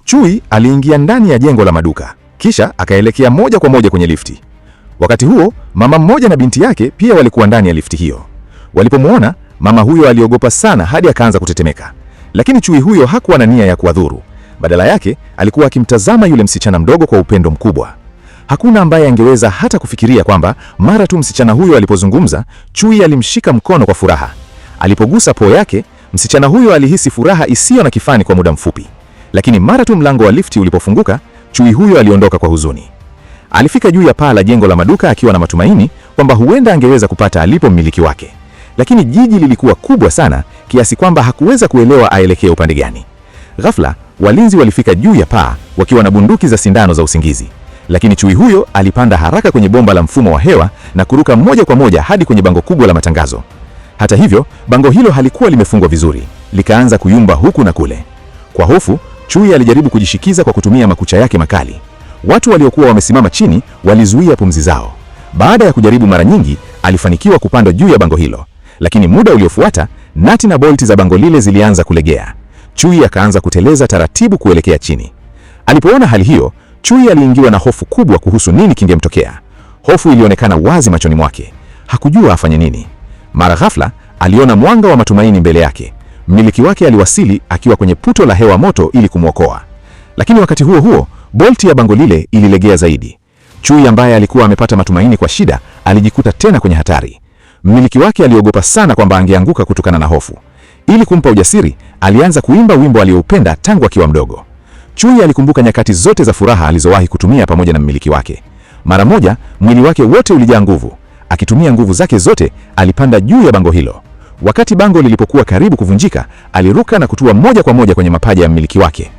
Chui aliingia ndani ya jengo la maduka, kisha akaelekea moja kwa moja kwenye lifti. Wakati huo, mama mmoja na binti yake pia walikuwa ndani ya lifti hiyo. Walipomwona, mama huyo aliogopa sana hadi akaanza kutetemeka. Lakini chui huyo hakuwa na nia ya kuwadhuru. Badala yake, alikuwa akimtazama yule msichana mdogo kwa upendo mkubwa. Hakuna ambaye angeweza hata kufikiria kwamba mara tu msichana huyo alipozungumza, chui alimshika mkono kwa furaha. Alipogusa pua yake, msichana huyo alihisi furaha isiyo na kifani kwa muda mfupi. Lakini mara tu mlango wa lifti ulipofunguka, chui huyo aliondoka kwa huzuni. Alifika juu ya paa la jengo la maduka akiwa na matumaini kwamba huenda angeweza kupata alipo mmiliki wake. Lakini jiji lilikuwa kubwa sana kiasi kwamba hakuweza kuelewa aelekee upande gani. Ghafla, walinzi walifika juu ya paa wakiwa na bunduki za sindano za usingizi. Lakini chui huyo alipanda haraka kwenye bomba la mfumo wa hewa na kuruka moja kwa moja hadi kwenye bango kubwa la matangazo. Hata hivyo, bango hilo halikuwa limefungwa vizuri, likaanza kuyumba huku na kule. Kwa hofu, chui alijaribu kujishikiza kwa kutumia makucha yake makali. Watu waliokuwa wamesimama chini walizuia pumzi zao. Baada ya kujaribu mara nyingi, alifanikiwa kupanda juu ya bango hilo. Lakini muda uliofuata, nati na bolti za bango lile zilianza kulegea. Chui akaanza kuteleza taratibu kuelekea chini. Alipoona hali hiyo, chui aliingiwa na hofu kubwa kuhusu nini kingemtokea. Hofu ilionekana wazi machoni mwake. Hakujua afanye nini. Mara ghafla, aliona mwanga wa matumaini mbele yake. Mmiliki wake aliwasili akiwa kwenye puto la hewa moto ili kumwokoa. Lakini wakati huo huo, bolti ya bango lile ililegea zaidi. Chui ambaye alikuwa amepata matumaini kwa shida, alijikuta tena kwenye hatari. Mmiliki wake aliogopa sana kwamba angeanguka kutokana na hofu. Ili kumpa ujasiri, alianza kuimba wimbo alioupenda tangu akiwa mdogo. Chui alikumbuka nyakati zote za furaha alizowahi kutumia pamoja na mmiliki wake. Mara moja, mwili wake wote ulijaa nguvu. Akitumia nguvu zake zote, alipanda juu ya bango hilo. Wakati bango lilipokuwa karibu kuvunjika, aliruka na kutua moja kwa moja kwenye mapaja ya mmiliki wake.